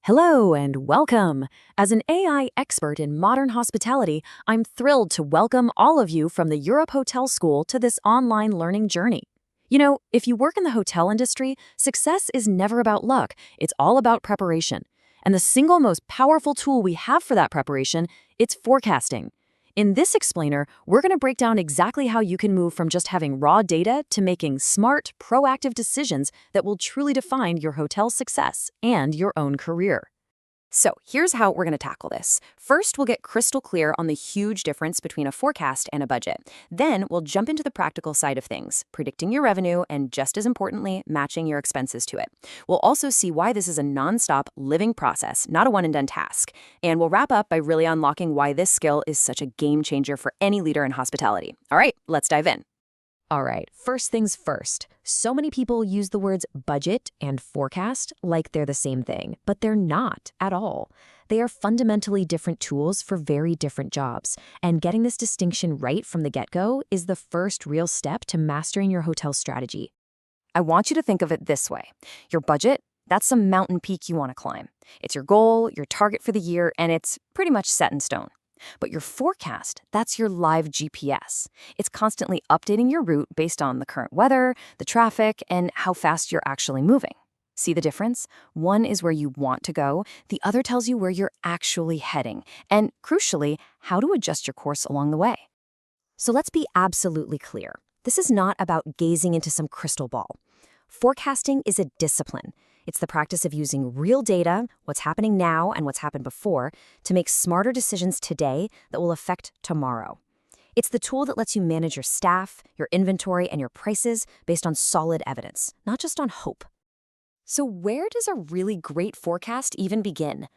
Hello and welcome. As an AI expert in modern hospitality, I'm thrilled to welcome all of you from the Europe Hotel School to this online learning journey. If you work in the hotel industry, success is never about luck, it's all about preparation. And the single most powerful tool we have for that preparation, it's forecasting. In this explainer, we're going to break down exactly how you can move from just having raw data to making smart, proactive decisions that will truly define your hotel's success and your own career. So here's how we're going to tackle this. First, we'll get crystal clear on the huge difference between a forecast and a budget. Then we'll jump into the practical side of things, predicting your revenue and, just as importantly, matching your expenses to it. We'll also see why this is a nonstop living process, not a one-and-done task. And we'll wrap up by really unlocking why this skill is such a game changer for any leader in hospitality. All right, let's dive in. All right, first things first. So many people use the words budget and forecast like they're the same thing, but they're not at all. They are fundamentally different tools for very different jobs, and getting this distinction right from the get-go is the first real step to mastering your hotel strategy. I want you to think of it this way. Your budget, that's some mountain peak you want to climb. It's your goal, your target for the year, and it's pretty much set in stone. But your forecast, that's your live GPS. It's constantly updating your route based on the current weather, the traffic, and how fast you're actually moving. See the difference? One is where you want to go, the other tells you where you're actually heading, and crucially, how to adjust your course along the way. So let's be absolutely clear. This is not about gazing into some crystal ball. Forecasting is a discipline. It's the practice of using real data, what's happening now and what's happened before, to make smarter decisions today that will affect tomorrow. It's the tool that lets you manage your staff, your inventory, and your prices based on solid evidence, not just on hope. So where does a really great forecast even begin?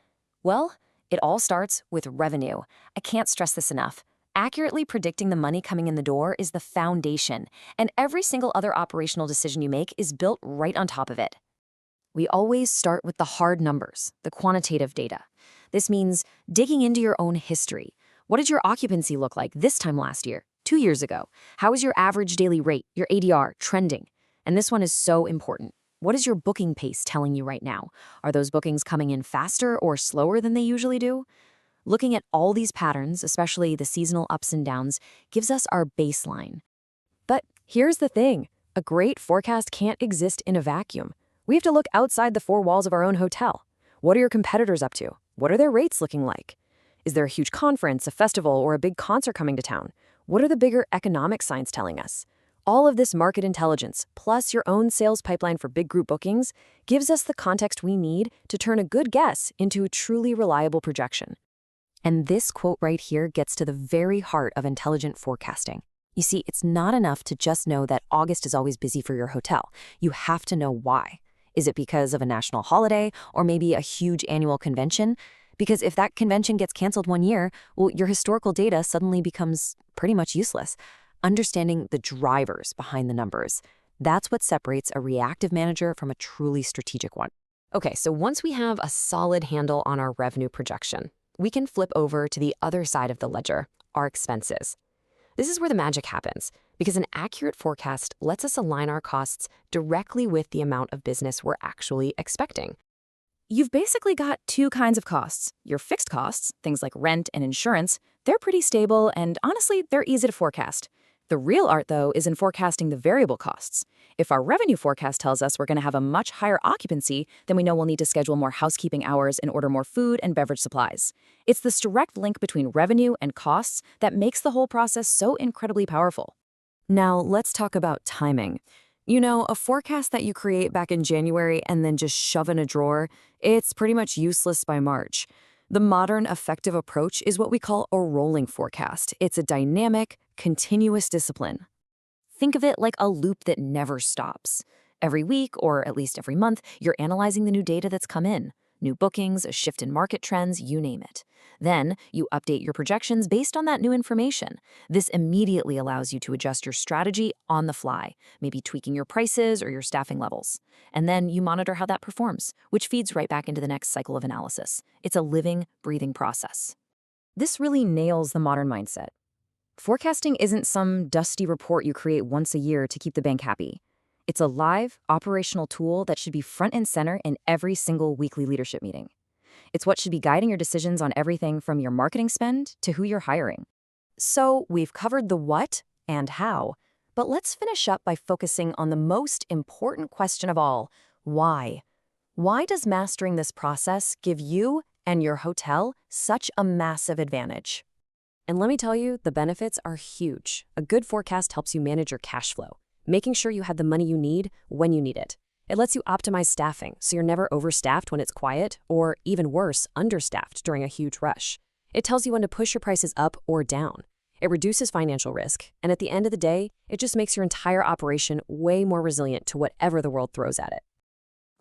Well, it all starts with revenue. I can't stress this enough. Accurately predicting the money coming in the door is the foundation, and every single other operational decision you make is built right on top of it. We always start with the hard numbers, the quantitative data. This means digging into your own history. What did your occupancy look like this time last year, 2 years ago? How is your average daily rate, your ADR, trending? And this one is so important. What is your booking pace telling you right now? Are those bookings coming in faster or slower than they usually do? Looking at all these patterns, especially the seasonal ups and downs, gives us our baseline. But here's the thing. A great forecast can't exist in a vacuum. We have to look outside the four walls of our own hotel. What are your competitors up to? What are their rates looking like? Is there a huge conference, a festival, or a big concert coming to town? What are the bigger economic signs telling us? All of this market intelligence, plus your own sales pipeline for big group bookings, gives us the context we need to turn a good guess into a truly reliable projection. And this quote right here gets to the very heart of intelligent forecasting. You see, it's not enough to just know that August is always busy for your hotel. You have to know why. Is it because of a national holiday or maybe a huge annual convention? Because if that convention gets canceled one year, well, your historical data suddenly becomes pretty much useless. Understanding the drivers behind the numbers, that's what separates a reactive manager from a truly strategic one. Okay, so once we have a solid handle on our revenue projection, we can flip over to the other side of the ledger, our expenses. This is where the magic happens, because an accurate forecast lets us align our costs directly with the amount of business we're actually expecting. You've basically got two kinds of costs. Your fixed costs, things like rent and insurance, they're pretty stable and honestly, they're easy to forecast. The real art, though, is in forecasting the variable costs. If our revenue forecast tells us we're going to have a much higher occupancy, then we know we'll need to schedule more housekeeping hours and order more food and beverage supplies. It's this direct link between revenue and costs that makes the whole process so incredibly powerful. Now, let's talk about timing. A forecast that you create back in January and then just shove in a drawer, it's pretty much useless by March. The modern effective approach is what we call a rolling forecast. It's a dynamic, continuous discipline. Think of it like a loop that never stops. Every week, or at least every month, you're analyzing the new data that's come in. New bookings, a shift in market trends, you name it. Then, you update your projections based on that new information. This immediately allows you to adjust your strategy on the fly, maybe tweaking your prices or your staffing levels. And then you monitor how that performs, which feeds right back into the next cycle of analysis. It's a living, breathing process. This really nails the modern mindset. Forecasting isn't some dusty report you create once a year to keep the bank happy. It's a live, operational tool that should be front and center in every single weekly leadership meeting. It's what should be guiding your decisions on everything from your marketing spend to who you're hiring. So, we've covered the what and how, but let's finish up by focusing on the most important question of all: why? Why does mastering this process give you and your hotel such a massive advantage? And let me tell you, the benefits are huge. A good forecast helps you manage your cash flow, making sure you have the money you need when you need it. It lets you optimize staffing so you're never overstaffed when it's quiet, or even worse, understaffed during a huge rush. It tells you when to push your prices up or down. It reduces financial risk, and at the end of the day, it just makes your entire operation way more resilient to whatever the world throws at it.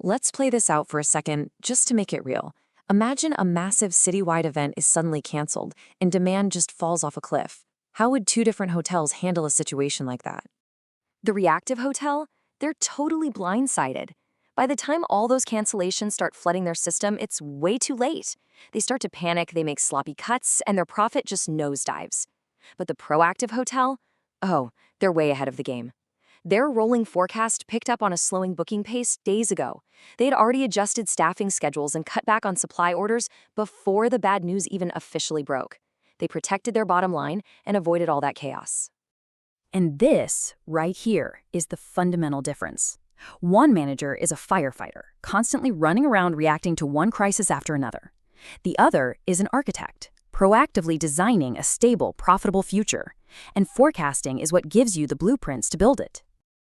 Let's play this out for a second, just to make it real. Imagine a massive citywide event is suddenly canceled and demand just falls off a cliff. How would two different hotels handle a situation like that? The reactive hotel? They're totally blindsided. By the time all those cancellations start flooding their system, it's way too late. They start to panic, they make sloppy cuts, and their profit just nosedives. But the proactive hotel? Oh, they're way ahead of the game. Their rolling forecast picked up on a slowing booking pace days ago. They had already adjusted staffing schedules and cut back on supply orders before the bad news even officially broke. They protected their bottom line and avoided all that chaos. And this, right here, is the fundamental difference. One manager is a firefighter, constantly running around reacting to one crisis after another. The other is an architect, proactively designing a stable, profitable future. And forecasting is what gives you the blueprints to build it.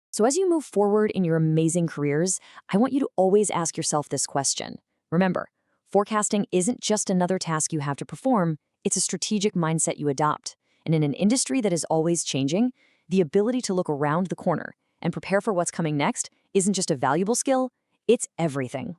So as you move forward in your amazing careers, I want you to always ask yourself this question. Remember, forecasting isn't just another task you have to perform, it's a strategic mindset you adopt. And in an industry that is always changing, the ability to look around the corner and prepare for what's coming next isn't just a valuable skill, it's everything.